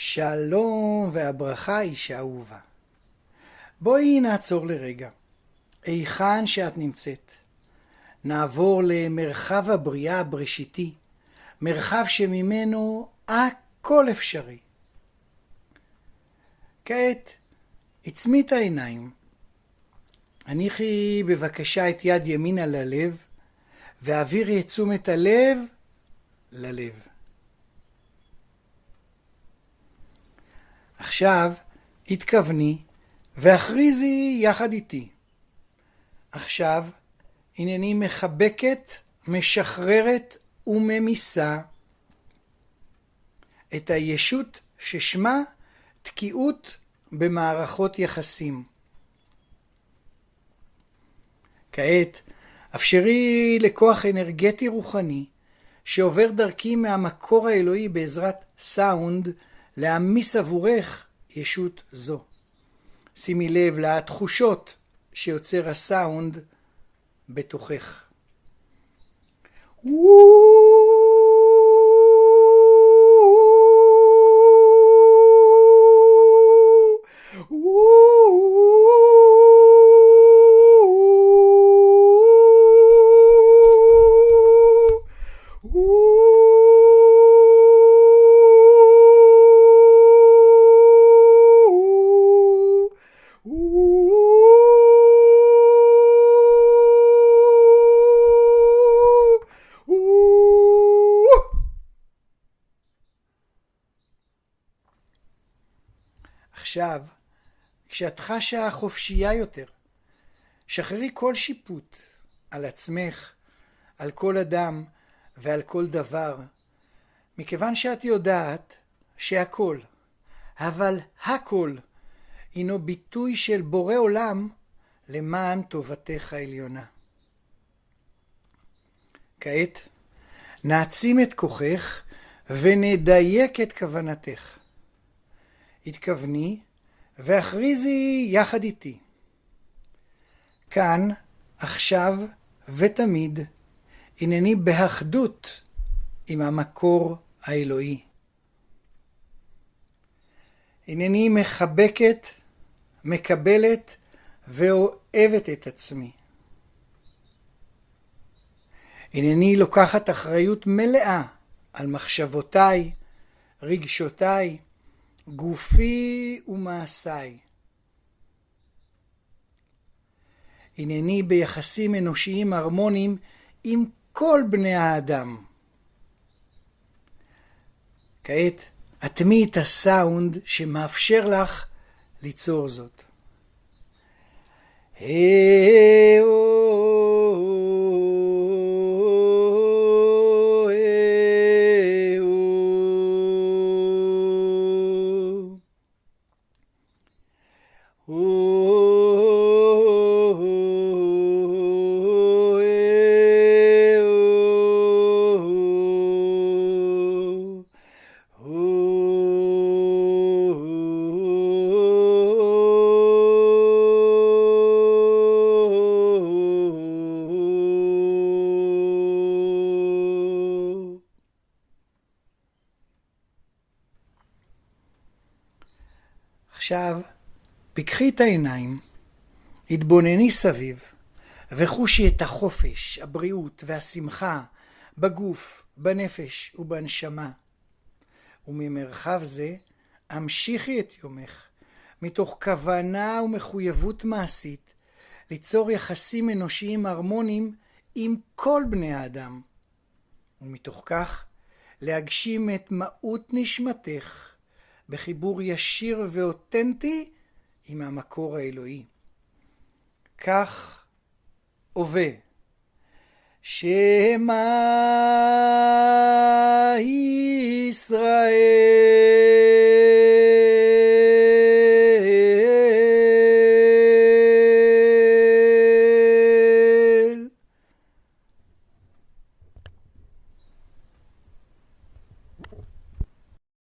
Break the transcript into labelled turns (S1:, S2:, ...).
S1: שלום והברכה אישה אהובה. בואי נעצור לרגע. היכן שאת נמצאת. נעבור למרחב הבריאה הבראשיתי, מרחב שממנו הכל אפשרי. כעת, עצמי את העיניים. הניחי בבקשה את יד ימין על הלב, והעבירי את תשומת הלב ללב. עכשיו התכווני והכריזי יחד איתי. עכשיו הנני מחבקת, משחררת וממיסה את הישות ששמה תקיעות במערכות יחסים. כעת אפשרי לכוח אנרגטי רוחני שעובר דרכי מהמקור האלוהי בעזרת סאונד להמיס עבורך ישות זו. שימי לב לתחושות שיוצר הסאונד בתוכך. עכשיו, כשאת חשה חופשייה יותר, שחררי כל שיפוט על עצמך, על כל אדם ועל כל דבר, מכיוון שאת יודעת שהכל, אבל הכל, הינו ביטוי של בורא עולם למען טובתך העליונה. כעת, נעצים את כוחך ונדייק את כוונתך. התכווני והכריזי יחד איתי. כאן, עכשיו ותמיד, הנני באחדות עם המקור האלוהי. הנני מחבקת, מקבלת ואוהבת את עצמי. הנני לוקחת אחריות מלאה על מחשבותיי, רגשותיי, גופי ומעשיי. הנני ביחסים אנושיים הרמוניים עם כל בני האדם. כעת אטמי את הסאונד שמאפשר לך ליצור זאת. עכשיו, פיקחי את העיניים, התבונני סביב, וחושי את החופש, הבריאות והשמחה בגוף, בנפש ובנשמה. וממרחב זה, המשיכי את יומך, מתוך כוונה ומחויבות מעשית, ליצור יחסים אנושיים הרמוניים עם כל בני האדם. ומתוך כך, להגשים את מהות נשמתך, בחיבור ישיר ואותנטי עם המקור האלוהי. כך הווה. שמע ישראל